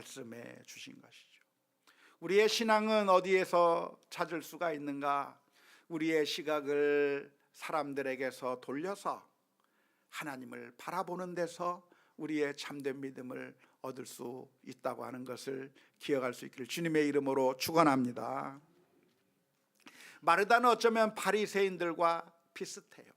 말씀해 주신 것이죠. 우리의 신앙은 어디에서 찾을 수가 있는가? 우리의 시각을 사람들에게서 돌려서 하나님을 바라보는 데서 우리의 참된 믿음을 얻을 수 있다고 하는 것을 기억할 수 있기를 주님의 이름으로 축원합니다. 마르다는 어쩌면 바리새인들과 비슷해요.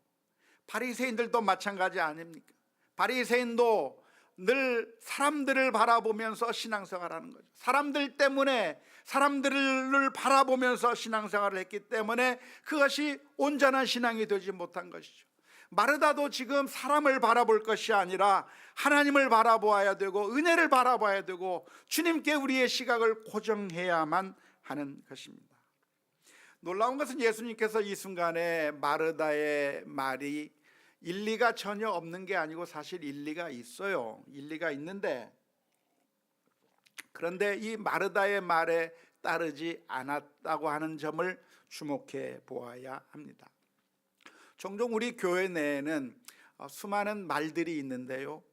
바리새인들도 마찬가지 아닙니까? 바리새인도 늘 사람들을 바라보면서 신앙생활하는 거죠. 사람들 때문에, 사람들을 바라보면서 신앙생활을 했기 때문에 그것이 온전한 신앙이 되지 못한 것이죠. 마르다도 지금 사람을 바라볼 것이 아니라 하나님을 바라보아야 되고 은혜를 바라봐야 되고 주님께 우리의 시각을 고정해야만 하는 것입니다. 놀라운 것은 예수님께서 이 순간에 마르다의 말이 일리가 전혀 없는 게 아니고 사실 일리가 있어요. 일리가 있는데, 그런데 이 마르다의 말에 따르지 않았다고 하는 점을 주목해 보아야 합니다. 종종 우리 교회 내에는 수많은 말들이 있는데요,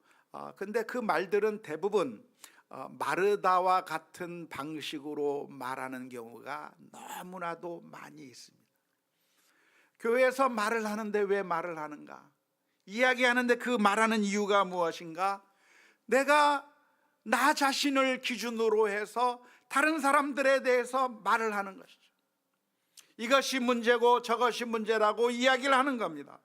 근데 그 말들은 대부분 마르다와 같은 방식으로 말하는 경우가 너무나도 많이 있습니다. 교회에서 말을 하는데 왜 말을 하는가? 이야기하는데 그 말하는 이유가 무엇인가? 내가 나 자신을 기준으로 해서 다른 사람들에 대해서 말을 하는 것이죠. 이것이 문제고 저것이 문제라고 이야기를 하는 겁니다.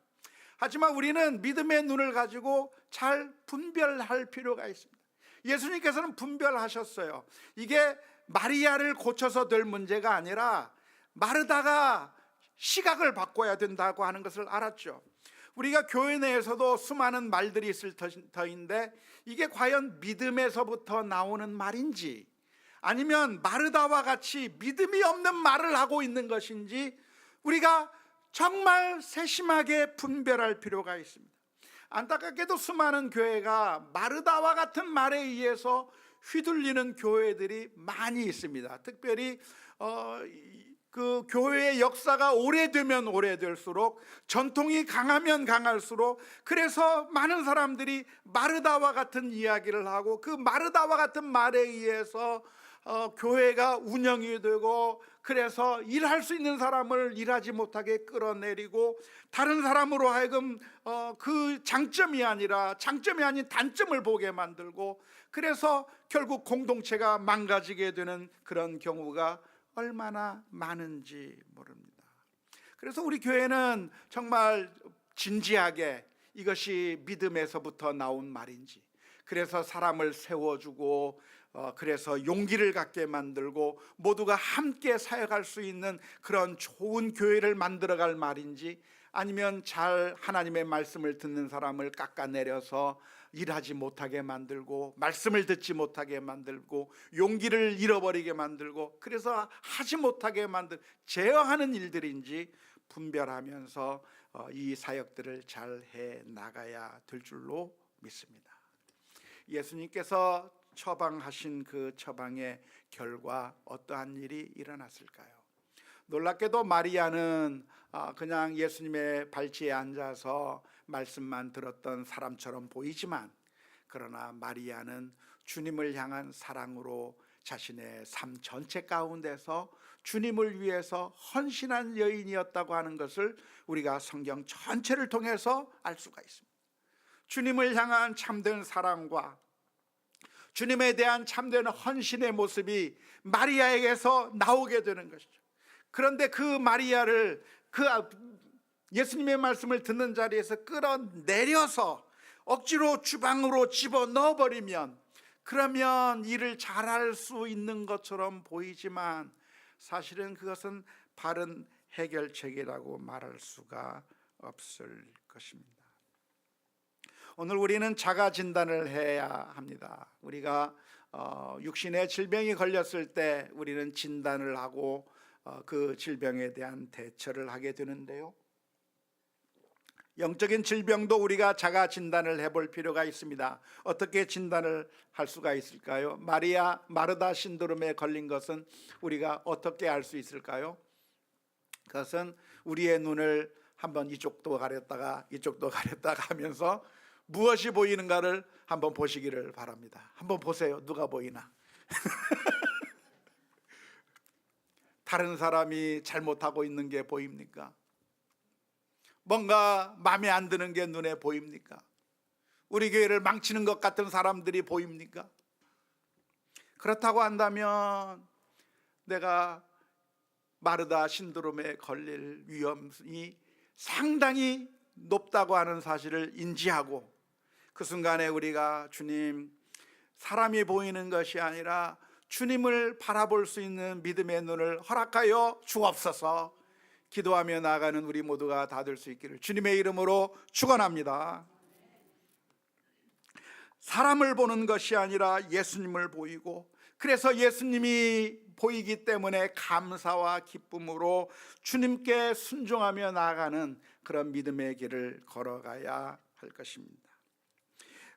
하지만 우리는 믿음의 눈을 가지고 잘 분별할 필요가 있습니다. 예수님께서는 분별하셨어요. 이게 마리아를 고쳐서 될 문제가 아니라 마르다가 시각을 바꿔야 된다고 하는 것을 알았죠. 우리가 교회 내에서도 수많은 말들이 있을 터인데 이게 과연 믿음에서부터 나오는 말인지 아니면 마르다와 같이 믿음이 없는 말을 하고 있는 것인지 우리가 정말 세심하게 분별할 필요가 있습니다. 안타깝게도 수많은 교회가 마르다와 같은 말에 의해서 휘둘리는 교회들이 많이 있습니다. 특별히 그 교회의 역사가 오래되면 오래될수록, 전통이 강하면 강할수록, 그래서 많은 사람들이 마르다와 같은 이야기를 하고 그 마르다와 같은 말에 의해서 교회가 운영이 되고, 그래서 일할 수 있는 사람을 일하지 못하게 끌어내리고 다른 사람으로 하여금 그 장점이 아닌 단점을 보게 만들고, 그래서 결국 공동체가 망가지게 되는 그런 경우가 얼마나 많은지 모릅니다. 그래서 우리 교회는 정말 진지하게 이것이 믿음에서부터 나온 말인지, 그래서 사람을 세워주고 그래서 용기를 갖게 만들고 모두가 함께 사역할 수 있는 그런 좋은 교회를 만들어갈 말인지, 아니면 잘 하나님의 말씀을 듣는 사람을 깎아내려서 일하지 못하게 만들고 말씀을 듣지 못하게 만들고 용기를 잃어버리게 만들고 그래서 하지 못하게 제어하는 일들인지 분별하면서 이 사역들을 잘 해 나가야 될 줄로 믿습니다. 예수님께서 처방하신 그 처방의 결과 어떠한 일이 일어났을까요? 놀랍게도 마리아는 그냥 예수님의 발치에 앉아서 말씀만 들었던 사람처럼 보이지만, 그러나 마리아는 주님을 향한 사랑으로 자신의 삶 전체 가운데서 주님을 위해서 헌신한 여인이었다고 하는 것을 우리가 성경 전체를 통해서 알 수가 있습니다. 주님을 향한 참된 사랑과 주님에 대한 참된 헌신의 모습이 마리아에게서 나오게 되는 것이죠. 그런데 그 마리아를 예수님의 말씀을 듣는 자리에서 끌어내려서 억지로 주방으로 집어넣어 버리면, 그러면 일을 잘할 수 있는 것처럼 보이지만 사실은 그것은 바른 해결책이라고 말할 수가 없을 것입니다. 오늘 우리는 자가 진단을 해야 합니다. 우리가 육신의 질병이 걸렸을 때 우리는 진단을 하고 그 질병에 대한 대처를 하게 되는데요, 영적인 질병도 우리가 자가 진단을 해볼 필요가 있습니다. 어떻게 진단을 할 수가 있을까요? 마르다 신드롬에 걸린 것은 우리가 어떻게 알 수 있을까요? 그것은 우리의 눈을 한번 이쪽도 가렸다가 이쪽도 가렸다가 하면서 무엇이 보이는가를 한번 보시기를 바랍니다. 한번 보세요. 누가 보이나? 다른 사람이 잘못하고 있는 게 보입니까? 뭔가 마음에 안 드는 게 눈에 보입니까? 우리 교회를 망치는 것 같은 사람들이 보입니까? 그렇다고 한다면 내가 마르다 신드롬에 걸릴 위험이 상당히 높다고 하는 사실을 인지하고, 그 순간에 우리가 주님, 사람이 보이는 것이 아니라 주님을 바라볼 수 있는 믿음의 눈을 허락하여 주옵소서 기도하며 나아가는 우리 모두가 다 될 수 있기를 주님의 이름으로 축원합니다. 사람을 보는 것이 아니라 예수님을 보이고, 그래서 예수님이 보이기 때문에 감사와 기쁨으로 주님께 순종하며 나아가는 그런 믿음의 길을 걸어가야 할 것입니다.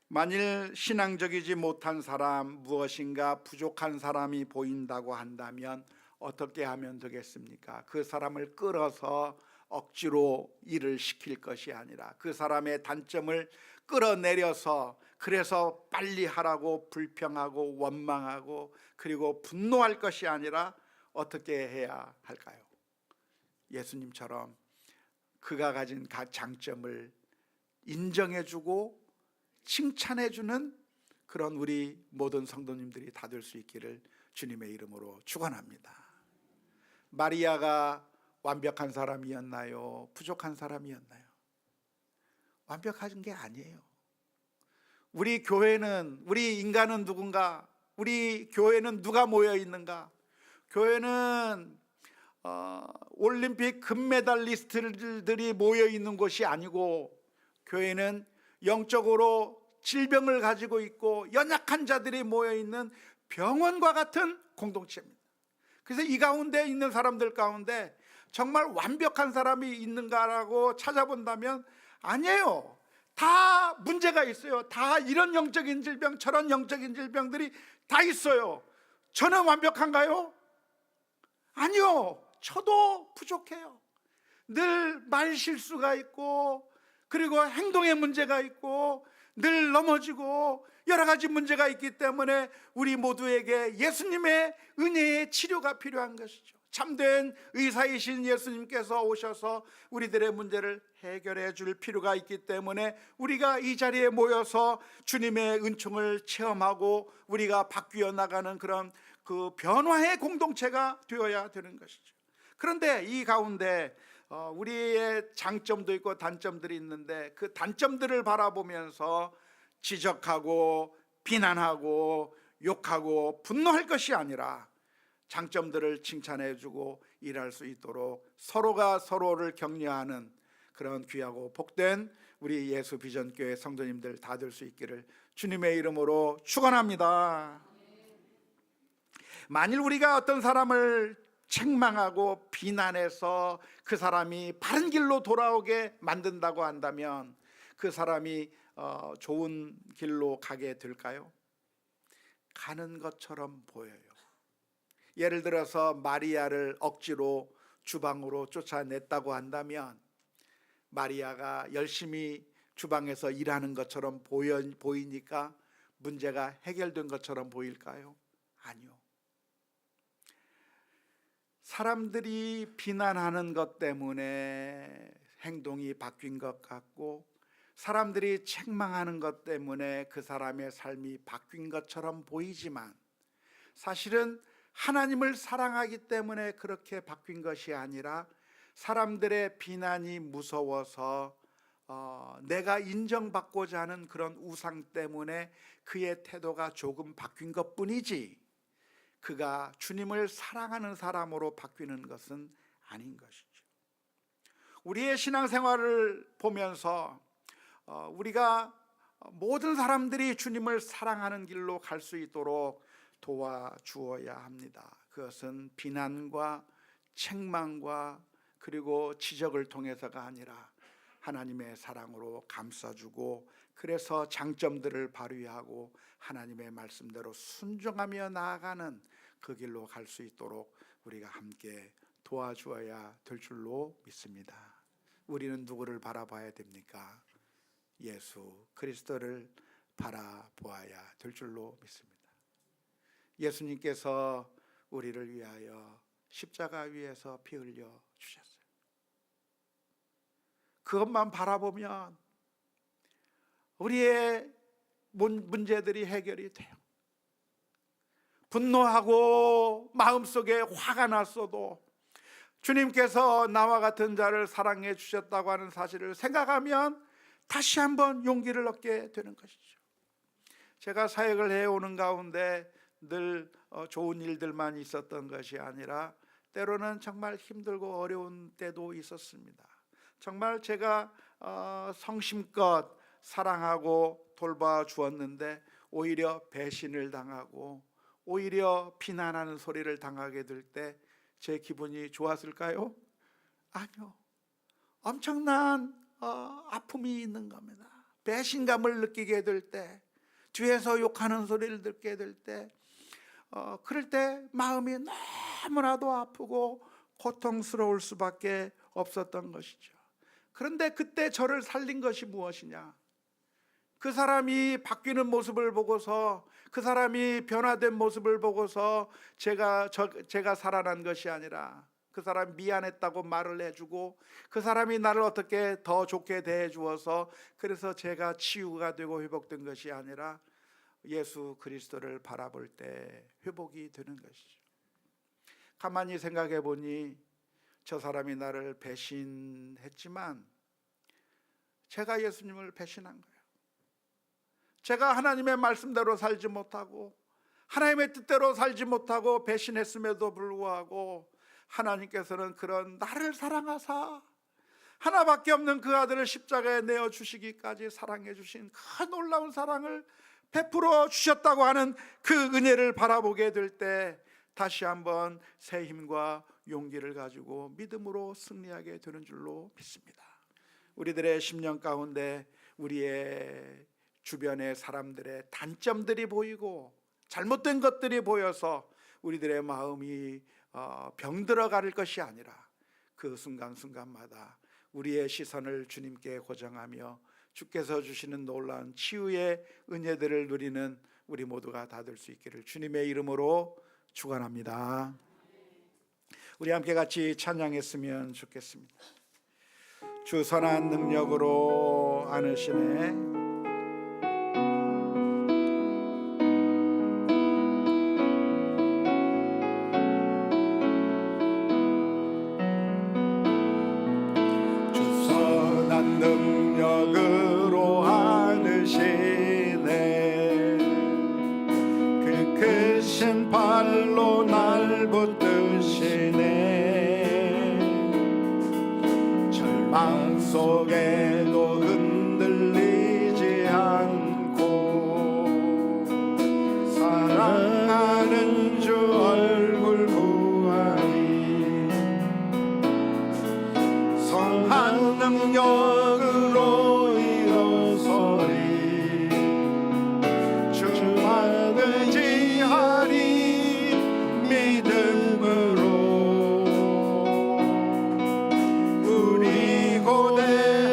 만일 신앙적이지 못한 사람, 무엇인가 부족한 사람이 보인다고 한다면 어떻게 하면 되겠습니까? 그 사람을 끌어서 억지로 일을 시킬 것이 아니라 그 사람의 단점을 끌어내려서, 그래서 빨리 하라고 불평하고 원망하고 그리고 분노할 것이 아니라 어떻게 해야 할까요? 예수님처럼 그가 가진 각 장점을 인정해주고 칭찬해주는 그런 우리 모든 성도님들이 다 될 수 있기를 주님의 이름으로 축원합니다. 마리아가 완벽한 사람이었나요? 부족한 사람이었나요? 완벽한 게 아니에요. 우리 교회는, 우리 인간은 누군가? 우리 교회는 누가 모여 있는가? 교회는 올림픽 금메달리스트들이 모여 있는 곳이 아니고, 교회는 영적으로 질병을 가지고 있고 연약한 자들이 모여 있는 병원과 같은 공동체입니다. 그래서 이 가운데 있는 사람들 가운데 정말 완벽한 사람이 있는가라고 찾아본다면 아니에요. 다 문제가 있어요. 다 이런 영적인 질병, 저런 영적인 질병들이 다 있어요. 저는 완벽한가요? 아니요. 저도 부족해요. 늘 말 실수가 있고, 그리고 행동에 문제가 있고, 늘 넘어지고 여러 가지 문제가 있기 때문에 우리 모두에게 예수님의 은혜의 치료가 필요한 것이죠. 참된 의사이신 예수님께서 오셔서 우리들의 문제를 해결해 줄 필요가 있기 때문에 우리가 이 자리에 모여서 주님의 은총을 체험하고 우리가 바뀌어 나가는 그런 그 변화의 공동체가 되어야 되는 것이죠. 그런데 이 가운데 우리의 장점도 있고 단점들이 있는데, 그 단점들을 바라보면서 지적하고 비난하고 욕하고 분노할 것이 아니라 장점들을 칭찬해주고 일할 수 있도록 서로가 서로를 격려하는 그런 귀하고 복된 우리 예수 비전교회 성도님들 다 될 수 있기를 주님의 이름으로 축원합니다. 만일 우리가 어떤 사람을 책망하고 비난해서 그 사람이 바른 길로 돌아오게 만든다고 한다면 그 사람이 좋은 길로 가게 될까요? 가는 것처럼 보여요. 예를 들어서 마리아를 억지로 주방으로 쫓아냈다고 한다면 마리아가 열심히 주방에서 일하는 것처럼 보이니까 문제가 해결된 것처럼 보일까요? 아니요. 사람들이 비난하는 것 때문에 행동이 바뀐 것 같고, 사람들이 책망하는 것 때문에 그 사람의 삶이 바뀐 것처럼 보이지만 사실은 하나님을 사랑하기 때문에 그렇게 바뀐 것이 아니라 사람들의 비난이 무서워서 내가 인정받고자 하는 그런 우상 때문에 그의 태도가 조금 바뀐 것뿐이지, 그가 주님을 사랑하는 사람으로 바뀌는 것은 아닌 것이죠. 우리의 신앙생활을 보면서 우리가 모든 사람들이 주님을 사랑하는 길로 갈 수 있도록 도와주어야 합니다. 그것은 비난과 책망과 그리고 지적을 통해서가 아니라 하나님의 사랑으로 감싸주고, 그래서 장점들을 발휘하고 하나님의 말씀대로 순종하며 나아가는 그 길로 갈 수 있도록 우리가 함께 도와주어야 될 줄로 믿습니다. 우리는 누구를 바라봐야 됩니까? 예수 그리스도를 바라보아야 될 줄로 믿습니다. 예수님께서 우리를 위하여 십자가 위에서 피 흘려 주셨어요. 그것만 바라보면 우리의 문제들이 해결이 돼요. 분노하고 마음속에 화가 났어도 주님께서 나와 같은 자를 사랑해 주셨다고 하는 사실을 생각하면 다시 한번 용기를 얻게 되는 것이죠. 제가 사역을 해오는 가운데 늘 좋은 일들만 있었던 것이 아니라 때로는 정말 힘들고 어려운 때도 있었습니다. 정말 제가 성심껏 사랑하고 돌봐주었는데 오히려 배신을 당하고 오히려 비난하는 소리를 당하게 될 때 제 기분이 좋았을까요? 아니요. 엄청난 아픔이 있는 겁니다. 배신감을 느끼게 될 때, 뒤에서 욕하는 소리를 듣게 될 때, 그럴 때 마음이 너무나도 아프고 고통스러울 수밖에 없었던 것이죠. 그런데 그때 저를 살린 것이 무엇이냐? 그 사람이 바뀌는 모습을 보고서, 그 사람이 변화된 모습을 보고서 제가 살아난 것이 아니라 그 사람이 미안했다고 말을 해주고 그 사람이 나를 어떻게 더 좋게 대해주어서 그래서 제가 치유가 되고 회복된 것이 아니라 예수 그리스도를 바라볼 때 회복이 되는 것이죠. 가만히 생각해 보니 저 사람이 나를 배신했지만 제가 예수님을 배신한 거예요. 제가 하나님의 말씀대로 살지 못하고 하나님의 뜻대로 살지 못하고 배신했음에도 불구하고 하나님께서는 그런 나를 사랑하사 하나밖에 없는 그 아들을 십자가에 내어주시기까지 사랑해 주신 그 놀라운 사랑을 베풀어 주셨다고 하는 그 은혜를 바라보게 될 때 다시 한번 새 힘과 용기를 가지고 믿음으로 승리하게 되는 줄로 믿습니다. 우리들의 심령 가운데 우리의 주변의 사람들의 단점들이 보이고 잘못된 것들이 보여서 우리들의 마음이 병들어 갈 것이 아니라 그 순간순간마다 우리의 시선을 주님께 고정하며 주께서 주시는 놀라운 치유의 은혜들을 누리는 우리 모두가 다 될 수 있기를 주님의 이름으로 축원합니다. 우리 함께 같이 찬양했으면 좋겠습니다. 주 선한 능력으로 안으시네 능력으로 안으시네 그 크신 팔로 날 붙드시네 절망 속에도 흔들리지 않고 사랑하는 주 얼굴 보아니 선한 능력으로 일어서리 주만 의지하리 믿음으로 우리 고대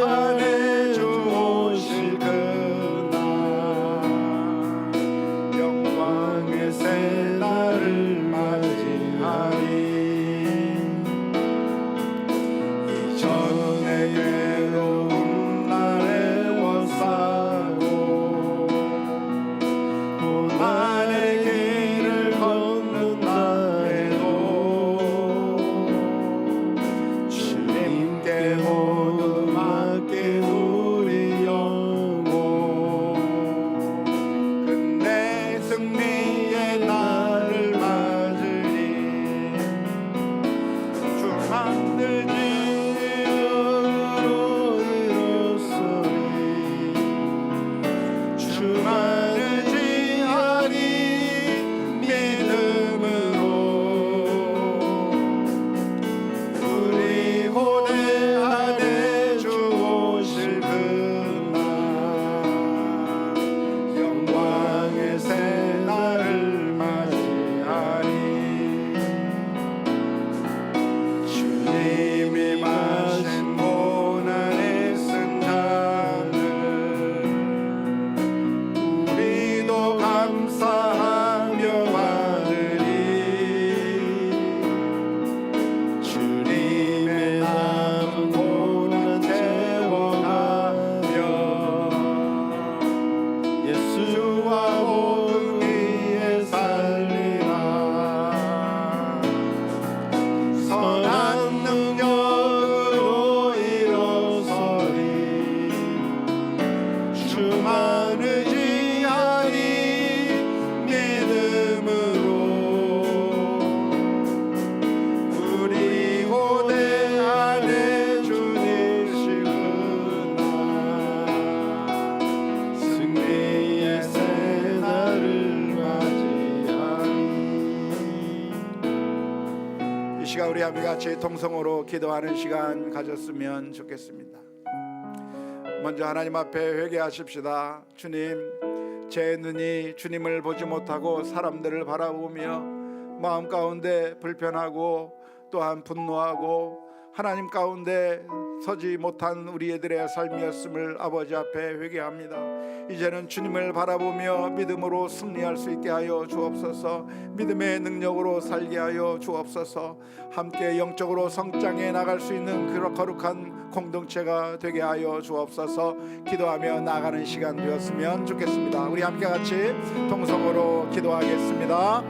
주만 의지하리 믿음으로 우리 고대 안에 주님시구나 승리의 새날을 맞이하리. 이 시간 우리 함께같이 통성으로 기도하는 시간 가졌으면 좋겠습니다. 먼저 하나님 앞에 회개하십시다. 주님, 제 눈이 주님을 보지 못하고 사람들을 바라보며 마음 가운데 불편하고 또한 분노하고 하나님 가운데 서지 못한 우리 애들의 삶이었음을 아버지 앞에 회개합니다. 이제는 주님을 바라보며 믿음으로 승리할 수 있게 하여 주옵소서. 믿음의 능력으로 살게 하여 주옵소서. 함께 영적으로 성장해 나갈 수 있는 그런 거룩한 공동체가 되게 하여 주옵소서. 기도하며 나가는 시간 되었으면 좋겠습니다. 우리 함께 같이 통성으로 기도하겠습니다.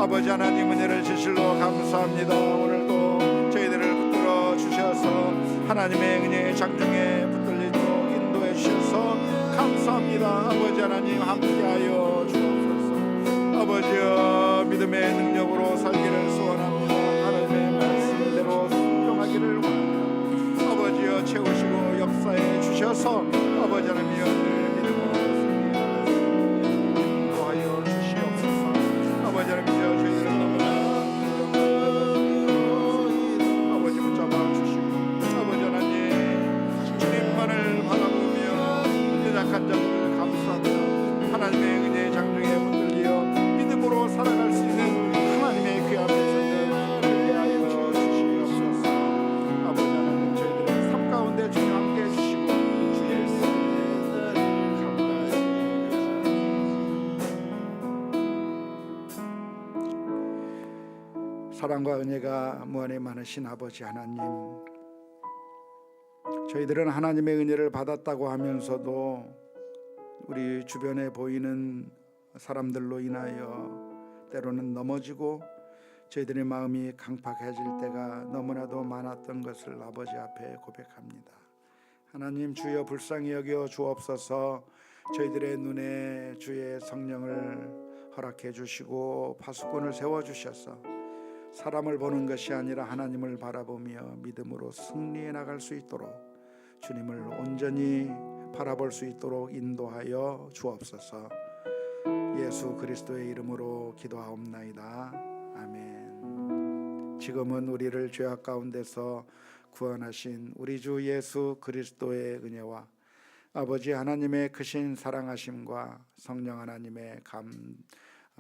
아버지 하나님, 은혜를 주실로 감사합니다. 오늘도 저희들을 붙들어 주셔서 하나님의 은혜의 장중에 붙들리도록 인도해 주셔서 감사합니다. 아버지 하나님, 함께하여 주옵소서. 아버지여, 믿음의 능력으로 살기를 소원합니다. 하나님의 말씀대로 순종하기를 원합니다. 아버지여, 채우시고 역사해 주셔서 아버지 하나님여 늘 믿음으로 인도하여 주시옵소서. 아버지 하나님여, 저희들을 너무나 아버지 붙잡아 주시고 아버지 하나님, 주님만을 바라보며 연약한 자들을 감사합니다. 하나님의 은혜의 장중에 붙들려 믿음으로 살아갈 수 있는 하나님의 귀한 백성들 되게 하여 주시옵소서. 아버지 하나님, 저희들의 삶 가운데 주님 함께 해주시고 주의 성령을 감사합니다. 사랑과 은혜가 무한히 많으신 아버지 하나님, 저희들은 하나님의 은혜를 받았다고 하면서도 우리 주변에 보이는 사람들로 인하여 때로는 넘어지고 저희들의 마음이 강팍해질 때가 너무나도 많았던 것을 아버지 앞에 고백합니다. 하나님, 주여 불쌍히 여겨 주옵소서. 저희들의 눈에 주의 성령을 허락해 주시고 파수꾼을 세워주셔서 사람을 보는 것이 아니라 하나님을 바라보며 믿음으로 승리해 나갈 수 있도록, 주님을 온전히 바라볼 수 있도록 인도하여 주옵소서. 예수 그리스도의 이름으로 기도하옵나이다. 아멘. 지금은 우리를 죄악 가운데서 구원하신 우리 주 예수 그리스도의 은혜와 아버지 하나님의 크신 사랑하심과 성령 하나님의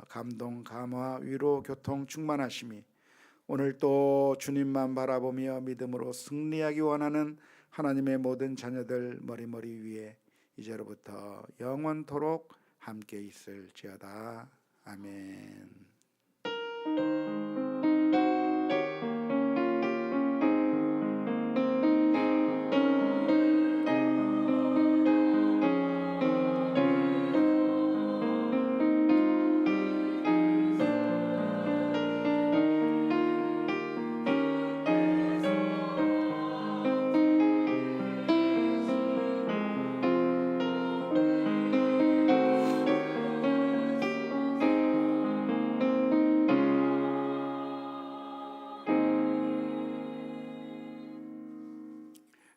감동, 감화, 위로, 교통, 충만하심이 오늘 또 주님만 바라보며 믿음으로 승리하기 원하는 하나님의 모든 자녀들 머리머리 위에 이제로부터 영원토록 함께 있을지어다. 아멘.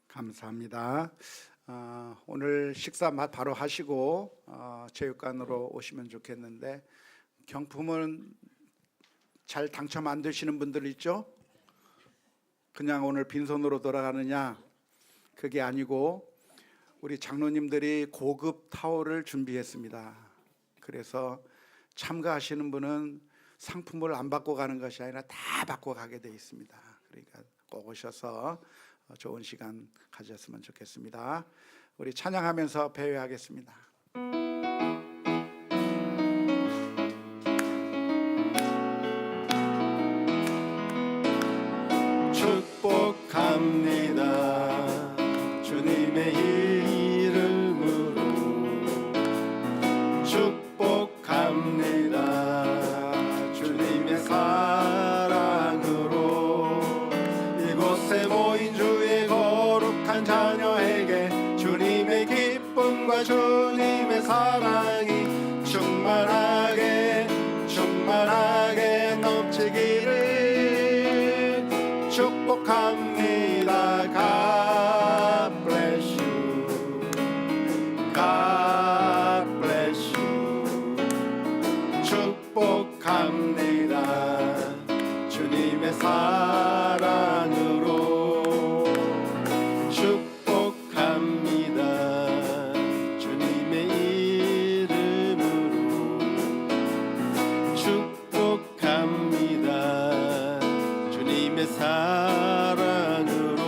감사합니다. 오늘 식사 바로 하시고 체육관으로 오시면 좋겠는데, 경품은 잘 당첨 안 되시는 분들 있죠? 그냥 오늘 빈손으로 돌아가느냐? 그게 아니고 우리 장로님들이 고급 타올을 준비했습니다. 그래서 참가하시는 분은 상품을 안 받고 가는 것이 아니라 다 받고 가게 돼 있습니다. 그러니까 꼭 오셔서 좋은 시간 가졌으면 좋겠습니다. 우리 찬양하면서 배회하겠습니다. 축복합니다. 주님의 이름으로 축복합니다. 주님의 사랑으로 이곳에 모인 주의 거룩한 자녀에게 주님의 기쁨과 주님의 사랑이 충만하게 충만하게 넘치기를 축복합니다. God bless you. God bless you. 축복합니다. 주님의 사랑으로 축복합니다. 주님의 이름으로 축복합니다. 주님의 사랑으로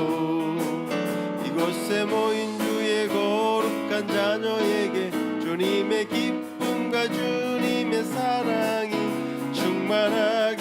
이곳에 모인 주의 거룩한 자녀에게 주님의 기쁨과 주님의 사랑이 충만하게